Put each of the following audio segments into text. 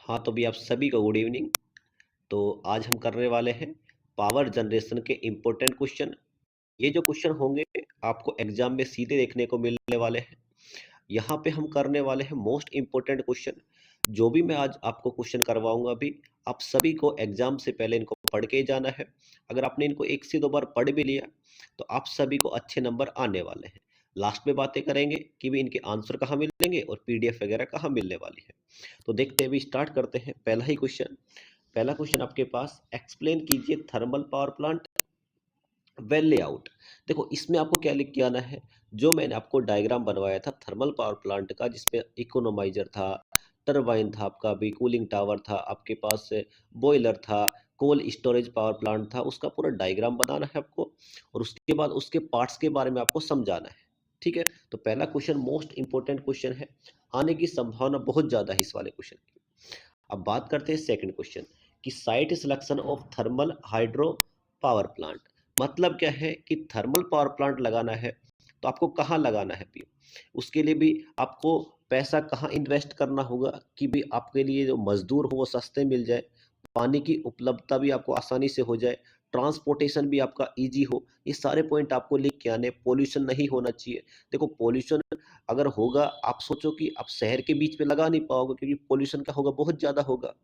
हाँ, तो भी आप सभी को गुड इवनिंग। तो आज हम करने वाले हैं पावर जनरेशन के इम्पोर्टेंट क्वेश्चन। ये जो क्वेश्चन होंगे आपको एग्जाम में सीधे देखने को मिलने वाले हैं। यहाँ पे हम करने वाले हैं मोस्ट इम्पोर्टेंट क्वेश्चन। जो भी मैं आज आपको क्वेश्चन करवाऊंगा अभी, आप सभी को एग्जाम से पहले इनको पढ़ के ही जाना है। अगर आपने इनको एक से दो बार पढ़ भी लिया तो आप सभी को अच्छे नंबर आने वाले हैं। लास्ट में बातें करेंगे कि भी इनके आंसर कहाँ मिलेंगे और पीडीएफ वगैरह कहाँ मिलने वाली है। तो देखते हैं, अभी स्टार्ट करते हैं। पहला ही क्वेश्चन, पहला क्वेश्चन आपके पास, एक्सप्लेन कीजिए thermal power plant well layout. देखो इसमें आपको क्या लिख के आना है, जो मैंने आपको डायग्राम बनवाया था थर्मल पावर प्लांट का, जिसमें इकोनोमाइजर था, टरबाइन था, आपका भी कूलिंग टावर था, आपके पास बॉयलर था, कोल स्टोरेज पावर प्लांट था, उसका पूरा डायग्राम बनाना है आपको और उसके बाद उसके पार्ट्स के बारे में आपको समझाना है। ठीक है, तो पहला क्वेश्चन मोस्ट इंपॉर्टेंट क्वेश्चन है, आने की संभावना बहुत ज़्यादा है इस वाले क्वेश्चन की। अब बात करते हैं सेकंड क्वेश्चन कि site selection of thermal hydro power plant. मतलब क्या है कि थर्मल पावर प्लांट लगाना है तो आपको कहाँ लगाना है भी, उसके लिए भी आपको पैसा कहाँ इन्वेस्ट करना होगा कि भी आपके लिए जो मजदूर हो वो सस्ते मिल जाए, पानी की उपलब्धता भी आपको आसानी से हो जाए, ट्रांसपोर्टेशन भी आपका इजी हो। ये सारे पॉइंट आपको लिख के आने। पोल्यूशन नहीं होना चाहिए। देखो पोल्यूशन अगर होगा, आप सोचो कि आप शहर के बीच में लगा नहीं पाओगे क्योंकि पोल्यूशन क्या होगा, बहुत ज़्यादा होगा।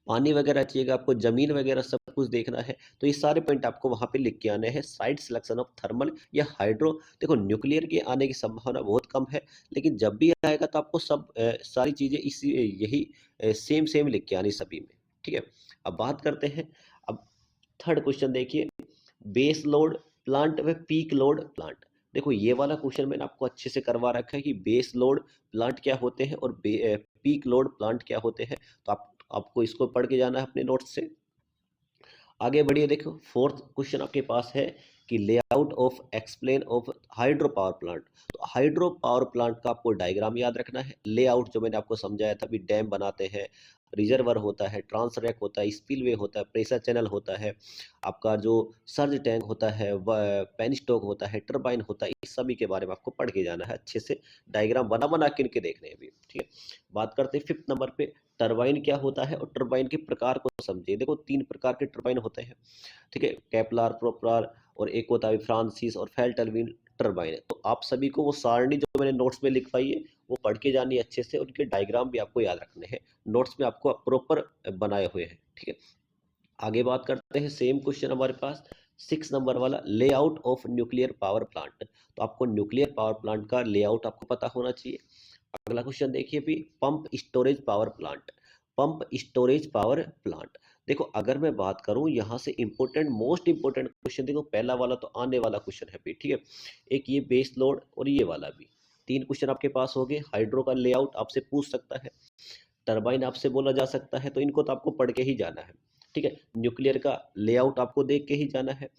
पानी वगैरह चाहिएगा आपको, ज़मीन वगैरह सब कुछ देखना है। तो ये सारे पॉइंट आपको वहाँ पे लिख के आने हैं। साइट सिलेक्शन ऑफ थर्मल या हाइड्रो। देखो न्यूक्लियर के आने की संभावना बहुत कम है, लेकिन जब भी आएगा तो आपको सब सारी चीज़ें इसी यही सेम सेम लिख के आनी सभी में। ठीक है, अब बात करते हैं। अब थर्ड क्वेश्चन देखिए, बेस लोड प्लांट व पीक लोड प्लांट। देखो ये वाला क्वेश्चन मैंने आपको अच्छे से करवा रखा है कि बेस लोड प्लांट क्या होते हैं और पीक लोड प्लांट क्या होते हैं। तो आपको इसको पढ़ के जाना है अपने नोट्स से। आगे बढ़िए, देखो फोर्थ क्वेश्चन आपके पास है कि layout of explain of hydro power plant. तो हाइड्रो पावर प्लांट का आपको डायग्राम याद रखना है। लेआउट जो मैंने आपको समझाया था, भी डैम बनाते हैं, रिजर्वर होता है, ट्रांसरैक होता है, स्पिलवे होता है, प्रेशर चैनल होता है, आपका जो सर्ज टैंक होता है, पेन स्टॉक होता है, टरबाइन होता है, इस सभी के बारे में आपको पढ़ के जाना है अच्छे से। डायग्राम बना बना के इनके देखने हैं अभी। ठीक है, बात करते हैं फिफ्थ नंबर पे, टरबाइन क्या होता है और टरबाइन के प्रकार को समझिए। देखो तीन प्रकार के टरबाइन होते हैं। ठीक है, केपलार, प्रोपलार और एक होता है फ्रांसिस और फेल्टलविन टरबाइन है। तो आप सभी को वो सारणी जो मैंने नोट्स में लिखवाई है वो पढ़ के जानी है अच्छे से। उनके डायग्राम भी आपको याद रखने हैं, नोट्स में आपको प्रॉपर बनाए हुए हैं। ठीक है, आगे बात करते हैं। सेम क्वेश्चन हमारे पास सिक्स नंबर वाला, layout of nuclear power plant. तो आपको न्यूक्लियर पावर प्लांट का लेआउट आपको पता होना चाहिए। अगला क्वेश्चन देखिए भी, pump storage power plant. Pump storage power plant, देखो अगर मैं बात करूं यहाँ से इंपॉर्टेंट मोस्ट इंपॉर्टेंट क्वेश्चन, देखो पहला वाला तो आने वाला क्वेश्चन है भी। ठीक है, एक ये बेस लोड और ये वाला भी, तीन क्वेश्चन आपके पास हो गए। हाइड्रो का लेआउट आपसे पूछ सकता है, टरबाइन आपसे बोला जा सकता है, तो इनको तो आपको पढ़ के ही जाना है। ठीक है, न्यूक्लियर का लेआउट आपको देख के ही जाना है।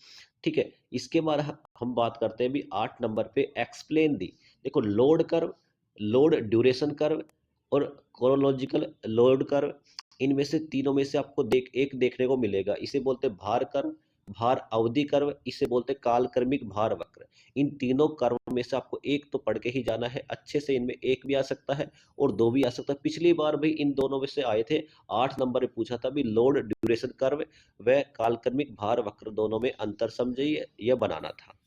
ठीक है, इसके बाद हम बात करते हैं भी आठ नंबर पे, एक्सप्लेन दी। देखो load curve, load duration curve और क्रोनोलॉजिकल लोड कर्व, इनमें से तीनों में से आपको एक देखने को मिलेगा। इसे बोलते हैं भार कर्व, भार अवधि कर्व, इसे बोलते हैं कालक्रमिक भार वक्र। इन तीनों कर्व में से आपको एक तो पढ़ के ही जाना है अच्छे से। इनमें एक भी आ सकता है और दो भी आ सकता है। पिछली बार भी इन दोनों में से आए थे, 8 नंबर में पूछा था भी लोड ड्यूरेशन कर्व व काल्पनिक भार वक्र, दोनों में अंतर समझिए, यह बनाना था।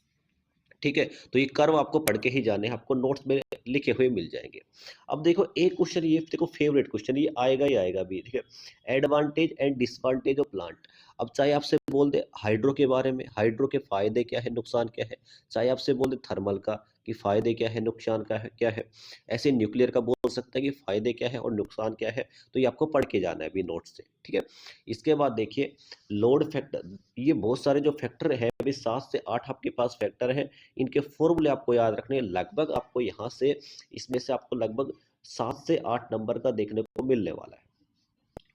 ठीक है, तो ये कर्व आपको पढ़ के ही जाने हैं, आपको नोट्स में लिखे हुए मिल जाएंगे। अब देखो एक क्वेश्चन, ये देखो फेवरेट क्वेश्चन, ये आएगा ही आएगा भी। ठीक है, advantage and disadvantage of plant. अब चाहे आपसे बोल दे हाइड्रो के बारे में, हाइड्रो के फायदे क्या है, नुकसान क्या है, चाहे आपसे बोल दे थर्मल का कि फायदे क्या है, नुकसान का है क्या है, ऐसे न्यूक्लियर का बोल सकता है कि फायदे क्या है और नुकसान क्या है। तो ये आपको पढ़ के जाना है अभी नोट्स से। ठीक है, इसके बाद देखिए लोड फैक्टर। ये बहुत सारे जो फैक्टर है अभी 7 से 8 आपके पास फैक्टर है। इनके फॉर्मूले आपको याद रखने हैं। लगभग आपको यहाँ से, इसमें से आपको लगभग 7 से 8 नंबर का देखने को मिलने वाला है।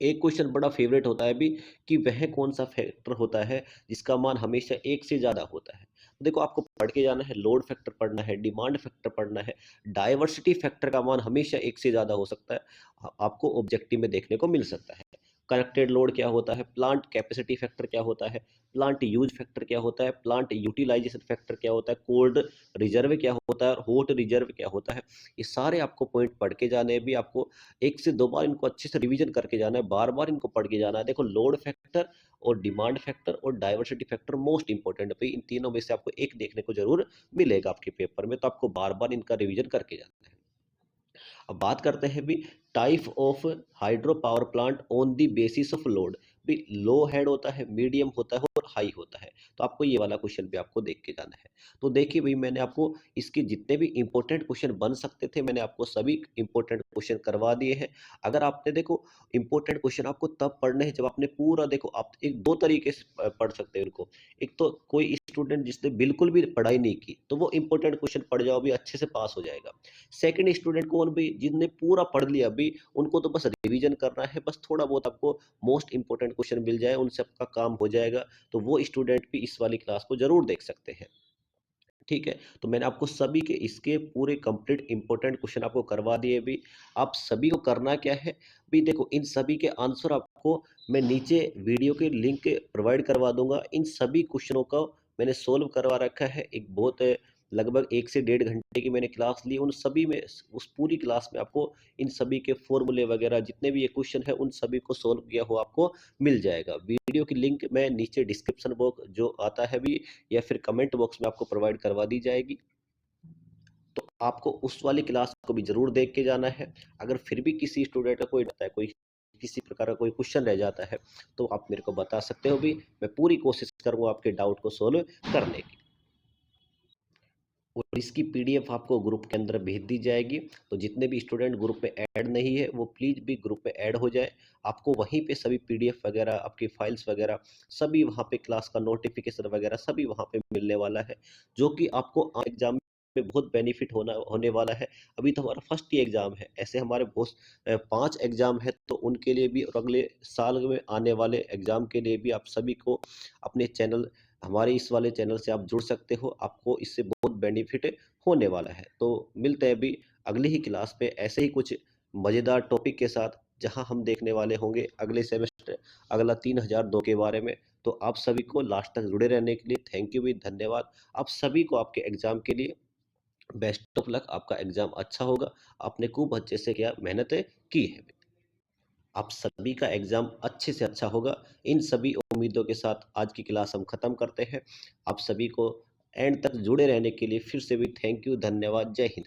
एक क्वेश्चन बड़ा फेवरेट होता है भी कि वह कौन सा फैक्टर होता है जिसका मान हमेशा एक से ज्यादा होता है। तो देखो आपको पढ़ के जाना है, लोड फैक्टर पढ़ना है, डिमांड फैक्टर पढ़ना है, डाइवर्सिटी फैक्टर का मान हमेशा एक से ज्यादा हो सकता है, आपको ऑब्जेक्टिव में देखने को मिल सकता है। कनेक्टेड लोड क्या होता है, प्लांट कैपेसिटी फैक्टर क्या होता है, प्लांट यूज फैक्टर क्या होता है, प्लांट यूटिलाइजेशन फैक्टर क्या होता है, कोल्ड रिजर्व क्या होता है और हॉट रिजर्व क्या होता है। ये सारे आपको पॉइंट पढ़ के जाने हैं, भी आपको 1 से 2 बार इनको अच्छे से रिवीजन करके जाना है, बार बार इनको पढ़ के जाना है। देखो लोड फैक्टर और डिमांड फैक्टर और डाइवर्सिटी फैक्टर मोस्ट इंपॉर्टेंट है भाई, इन तीनों में से आपको एक देखने को जरूर मिलेगा आपके पेपर में, तो आपको बार बार इनका रिवीजन करके जाना है। अब बात करते हैं भी type of hydro power plant on the basis of load. भी लो हेड होता है, मीडियम होता है और हाई होता है, तो आपको ये वाला क्वेश्चन भी आपको देख के जाना है। तो देखिए भाई, मैंने आपको इसके जितने भी इंपॉर्टेंट क्वेश्चन बन सकते थे, मैंने आपको सभी इंपॉर्टेंट क्वेश्चन करवा दिए हैं। अगर आपने देखो इंपॉर्टेंट क्वेश्चन आपको तब पढ़ने हैं जब आपने पूरा, देखो आप एक दो तरीके से पढ़ सकते हैं उनको। एक तो कोई स्टूडेंट जिसने बिल्कुल भी पढ़ाई नहीं की, तो वो इंपॉर्टेंट क्वेश्चन पढ़ जाओ भी, अच्छे से पास हो जाएगा। सेकंड स्टूडेंट कौन भी, जिनने पूरा पढ़ लिया अभी, उनको तो बस रिवीजन करना है, बस थोड़ा बहुत आपको मोस्ट इंपोर्टेंट क्वेश्चन मिल जाए, उनसे आपका काम हो जाएगा। तो वो स्टूडेंट भी इस वाली क्लास को जरूर देख सकते हैं। ठीक है, तो मैंने आपको सभी के इसके पूरे कंप्लीट इंपॉर्टेंट क्वेश्चन आपको करवा दिए भी। आप सभी को करना क्या है भी, देखो इन सभी के आंसर आपको मैं नीचे वीडियो के लिंक प्रोवाइड करवा दूंगा। इन सभी क्वेश्चनों का मैंने सोल्व करवा रखा है, एक बहुत लगभग 1 से 1.5 घंटे की मैंने क्लास ली, उन सभी में, उस पूरी क्लास में आपको इन सभी के फॉर्मूले वगैरह जितने भी ये क्वेश्चन है, उन सभी को सोल्व किया हुआ आपको मिल जाएगा। वीडियो की लिंक मैं नीचे डिस्क्रिप्शन बॉक्स जो आता है भी, या फिर कमेंट बॉक्स में आपको प्रोवाइड करवा दी जाएगी। तो आपको उस वाली क्लास को भी जरूर देख के जाना है। अगर फिर भी किसी स्टूडेंट का कोई डरता है, कोई किसी प्रकार का कोई क्वेश्चन रह जाता है, तो आप मेरे को बता सकते हो भी, मैं पूरी कोशिश करूंगा आपके डाउट को सोल्व करने की। और इसकी पीडीएफ आपको ग्रुप के अंदर भेज दी जाएगी। तो जितने भी स्टूडेंट ग्रुप में ऐड नहीं है, वो प्लीज़ भी ग्रुप में ऐड हो जाए। आपको वहीं पे सभी पीडीएफ वगैरह, आपकी फाइल्स वगैरह, सभी वहाँ पे, क्लास का नोटिफिकेशन वगैरह सभी वहाँ पे मिलने वाला है, जो कि आपको एग्जाम में बहुत बेनिफिट होने वाला है। अभी तो हमारा फर्स्ट ही एग्जाम है, ऐसे हमारे बहुत 5 एग्जाम है, तो उनके लिए भी और अगले साल में आने वाले एग्जाम के लिए भी आप सभी को अपने चैनल, हमारे इस वाले चैनल से आप जुड़ सकते हो, आपको इससे बहुत बेनिफिट होने वाला है। तो मिलते हैं अभी अगली ही क्लास पे ऐसे ही कुछ मज़ेदार टॉपिक के साथ, जहां हम देखने वाले होंगे अगले सेमेस्टर, अगला 3002 के बारे में। तो आप सभी को लास्ट तक जुड़े रहने के लिए थैंक यू भी, धन्यवाद। आप सभी को आपके एग्जाम के लिए बेस्ट ऑफ लक, आपका एग्जाम अच्छा होगा। आपने खूब अच्छे से क्या मेहनत की है, आप सभी का एग्जाम अच्छे से अच्छा होगा। इन सभी उम्मीदों के साथ आज की क्लास हम खत्म करते हैं। आप सभी को एंड तक जुड़े रहने के लिए फिर से भी थैंक यू, धन्यवाद, जय हिंद।